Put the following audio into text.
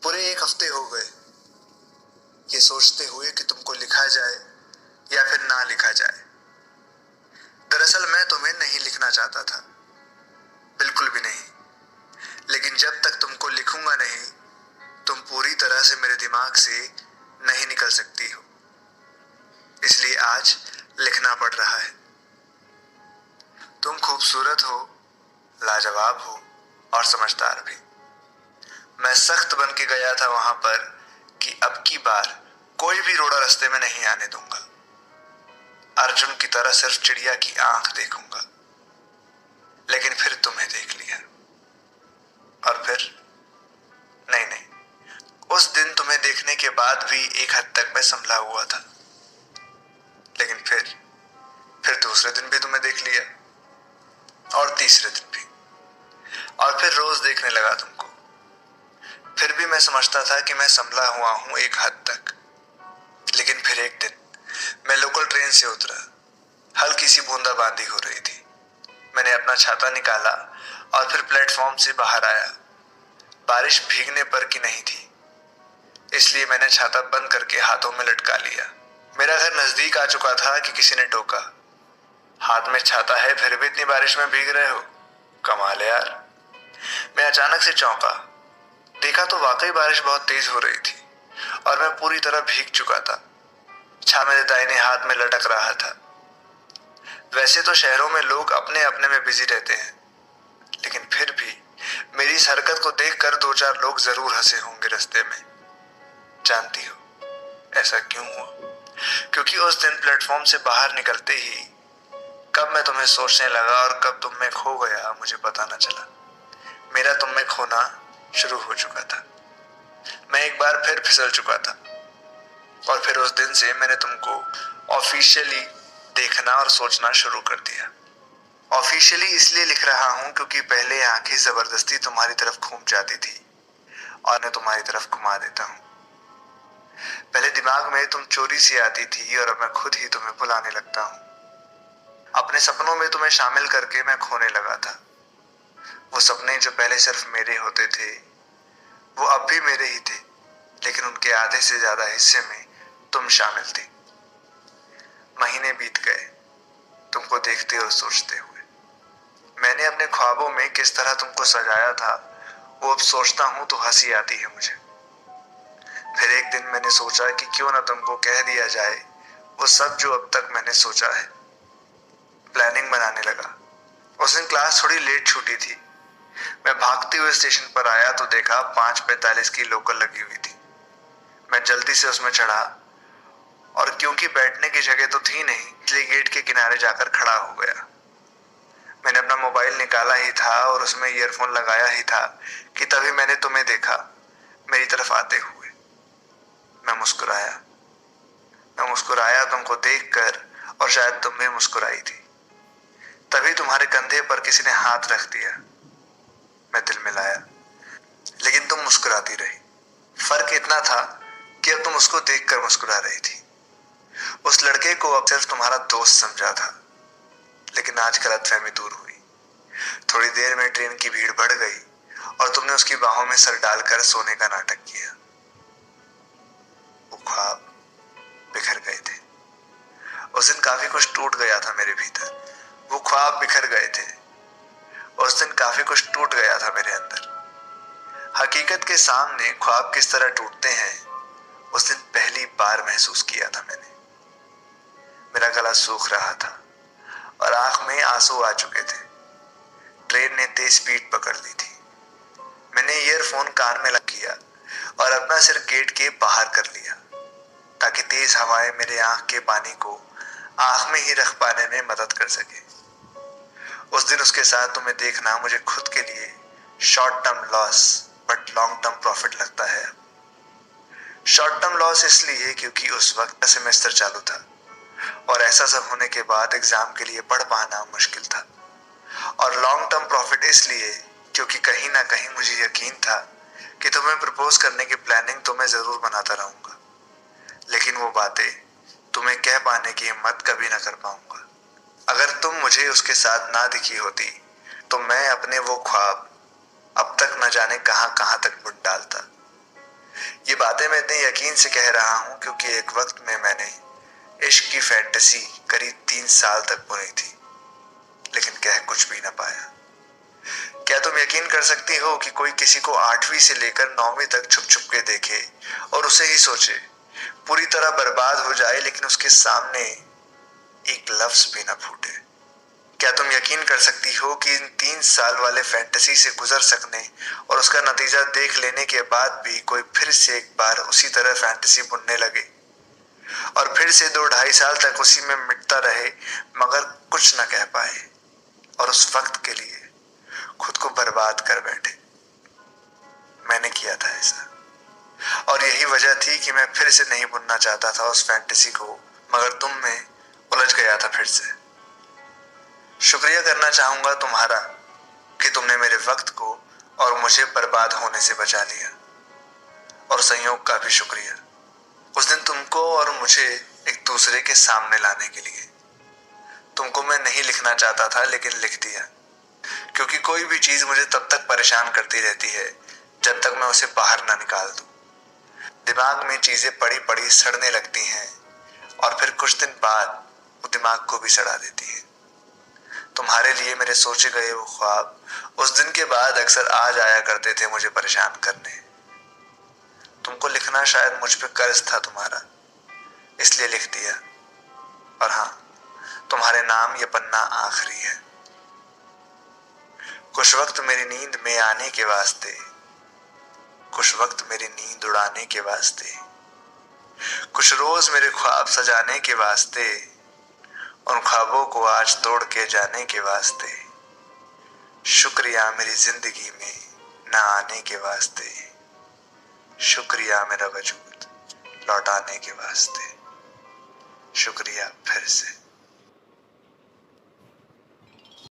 पूरे एक हफ्ते हो गए ये सोचते हुए कि तुमको लिखा जाए या फिर ना लिखा जाए। दरअसल मैं तुम्हें नहीं लिखना चाहता था, बिल्कुल भी नहीं। लेकिन जब तक तुमको लिखूंगा नहीं, तुम पूरी तरह से मेरे दिमाग से नहीं निकल सकती हो। इसलिए आज लिखना पड़ रहा है। तुम खूबसूरत हो, लाजवाब हो और समझदार भी। मैं सख्त बन के गया था वहां पर कि अब की बार कोई भी रोड़ा रास्ते में नहीं आने दूंगा। अर्जुन की तरह सिर्फ चिड़िया की आंख देखूंगा। लेकिन फिर तुम्हें देख लिया और फिर नहीं, उस दिन तुम्हें देखने के बाद भी एक हद तक मैं संभला हुआ था। लेकिन फिर दूसरे दिन भी तुम्हें देख लिया और तीसरे दिन भी, और फिर रोज देखने लगा तुमको। फिर भी मैं समझता था कि मैं संभला हुआ हूं एक हद तक। लेकिन फिर एक दिन मैं लोकल ट्रेन से उतरा। हल्की सी बूंदाबांदी हो रही थी। मैंने अपना छाता निकाला और फिर प्लेटफॉर्म से बाहर आया। बारिश भीगने पर की नहीं थी, इसलिए मैंने छाता बंद करके हाथों में लटका लिया। मेरा घर नजदीक आ चुका था कि किसी ने टोका, हाथ में छाता है फिर भी इतनी बारिश में भीग रहे हो, कमाल है यार। मैं अचानक से चौंका। देखा तो वाकई बारिश बहुत तेज हो रही थी और मैं पूरी तरह भीग चुका था। छाता मेरे दाहिने हाथ में लटक रहा था। वैसे तो शहरों में लोग अपने अपने में बिजी रहते हैं, लेकिन फिर भी मेरी इस हरकत को देखकर दो चार लोग जरूर हंसे होंगे रास्ते में। जानती हो ऐसा क्यों हुआ? क्योंकि उस दिन प्लेटफॉर्म से बाहर निकलते ही कब मैं तुम्हें सोचने लगा और कब तुम में खो गया मुझे पता न चला। मेरा तुम में खोना शुरू हो चुका था। मैं एक बार फिर फिसल चुका था और फिर उस दिन से मैंने तुमको ऑफिशियली देखना और सोचना शुरू कर दिया। ऑफिशियली इसलिए लिख रहा हूं क्योंकि पहले आंखें जबरदस्ती तुम्हारी तरफ घूम जाती थी और मैं तुम्हारी तरफ घुमा देता हूं। पहले दिमाग में तुम चोरी सी आती थी और अब मैं खुद ही तुम्हें बुलाने लगता हूं। अपने सपनों में तुम्हें शामिल करके मैं खोने लगा था। वो सपने जो पहले सिर्फ मेरे होते थे वो अब भी मेरे ही थे, लेकिन उनके आधे से ज्यादा हिस्से में तुम शामिल थी। महीने बीत गए तुमको देखते और सोचते हुए। मैंने अपने ख्वाबों में किस तरह तुमको सजाया था वो अब सोचता हूं तो हंसी आती है मुझे। फिर एक दिन मैंने सोचा कि क्यों ना तुमको कह दिया जाए वो सब जो अब तक मैंने सोचा है। प्लानिंग बनाने लगा। उस दिन क्लास थोड़ी लेट छूटी थी। मैं भागते हुए स्टेशन पर आया तो देखा 5:45 की लोकल लगी हुई थी। मैं जल्दी से उसमें चढ़ा और क्योंकि बैठने की जगह तो थी नहीं, इसलिए गेट के किनारे जाकर खड़ा हो गया। मैंने अपना मोबाइल निकाला ही था और उसमें ईयरफोन लगाया ही था कि तभी मैंने तुम्हें देखा मेरी तरफ आते हुए। मैं मुस्कुराया। मैं मुस्कुराया तुमको देखकर और शायद तुम भी मुस्कुराई थी। तभी तुम्हारे कंधे पर किसी ने हाथ रख दिया। मैं दिल मिलाया, लेकिन तुम मुस्कुराती रही। फर्क इतना था कि अब तुम उसको देखकर मुस्कुरा रही थी। उस लड़के को अब सिर्फ तुम्हारा दोस्त समझा था, लेकिन आज गलतफहमी दूर हुई। थोड़ी देर में ट्रेन की भीड़ बढ़ गई और तुमने उसकी बाहों में सर डालकर सोने का नाटक किया। वो ख्वाब बिखर गए थे। उस दिन काफी कुछ टूट गया था मेरे भीतर। वो ख्वाब बिखर गए थे। उस दिन काफी कुछ टूट गया था मेरे अंदर। हकीकत के सामने ख्वाब किस तरह टूटते हैं उस दिन पहली बार महसूस किया था मैंने। मेरा गला सूख रहा था और आंख में आंसू आ चुके थे। ट्रेन ने तेज स्पीड पकड़ ली थी। मैंने ईयरफोन कान में लग किया और अपना सिर गेट के बाहर कर लिया ताकि तेज हवाएं मेरे आंख के पानी को आंख में ही रख पाने में मदद कर सके। उस दिन उसके साथ तुम्हें देखना मुझे खुद के लिए short term loss but long term profit लगता है। शॉर्ट टर्म लॉस इसलिए क्योंकि उस वक्त सेमेस्टर चालू था और ऐसा सब होने के बाद एग्जाम के लिए पढ़ पाना मुश्किल था। और लॉन्ग टर्म प्रॉफिट इसलिए क्योंकि कहीं ना कहीं मुझे यकीन था कि तुम्हें प्रपोज करने की प्लानिंग तो मैं जरूर बनाता रहूंगा, लेकिन वो बातें तुम्हें कह पाने की हिम्मत कभी ना कर पाऊंगा। अगर तुम मुझे उसके साथ ना दिखी होती तो मैं अपने वो ख्वाब अब तक न जाने कहां कहां तक बुन डालता। ये बातें मैं इतने यकीन से कह रहा हूँ क्योंकि एक वक्त में मैंने इश्क की फैंटेसी करीब 3 साल तक बुनी थी, लेकिन कह कुछ भी न पाया। क्या तुम यकीन कर सकती हो कि कोई किसी को 8वीं से लेकर 9वीं तक छुप छुप के देखे और उसे ही सोचे, पूरी तरह बर्बाद हो जाए, लेकिन उसके सामने एक लफ्ज भी न फूटे। क्या तुम यकीन कर सकती हो कि इन 3 साल वाले फैंटेसी से गुजर सकने और उसका नतीजा देख लेने के बाद भी कोई फिर से एक बार उसी तरह फैंटेसी बुनने लगे और फिर से 2-2.5 साल तक उसी में मिटता रहे मगर कुछ न कह पाए और उस वक्त के लिए खुद को बर्बाद कर बैठे। मैंने किया था ऐसा और यही वजह थी कि मैं फिर से नहीं बुनना चाहता था उस फैंटेसी को, मगर तुम में उलझ गया था फिर से। शुक्रिया करना चाहूंगा तुम्हारा कि तुमने मेरे वक्त को और मुझे बर्बाद होने से बचा लिया, और संयोग का भी शुक्रिया उस दिन तुमको और मुझे एक दूसरे के सामने लाने के लिए। तुमको मैं नहीं लिखना चाहता था लेकिन लिख दिया, क्योंकि कोई भी चीज मुझे तब तक परेशान करती रहती है जब तक मैं उसे बाहर ना निकाल दूं। दिमाग में चीजें पड़ी पड़ी सड़ने लगती हैं और फिर कुछ दिन बाद वो दिमाग को भी सड़ा देती है। तुम्हारे लिए मेरे सोचे गए वो ख्वाब उस दिन के बाद अक्सर आ जाया करते थे मुझे परेशान करने। तुमको लिखना शायद मुझ पे कर्ज था तुम्हारा, इसलिए लिख दिया। और हाँ, तुम्हारे नाम ये पन्ना आखिरी है। कुछ वक्त मेरी नींद में आने के वास्ते, कुछ वक्त मेरी नींद उड़ाने के वास्ते, कुछ रोज मेरे ख्वाब सजाने के वास्ते, उन ख्वाबों को आज तोड़ के जाने के वास्ते। शुक्रिया मेरी जिंदगी में ना आने के वास्ते, शुक्रिया मेरा वजूद लौटाने के वास्ते। शुक्रिया फिर से।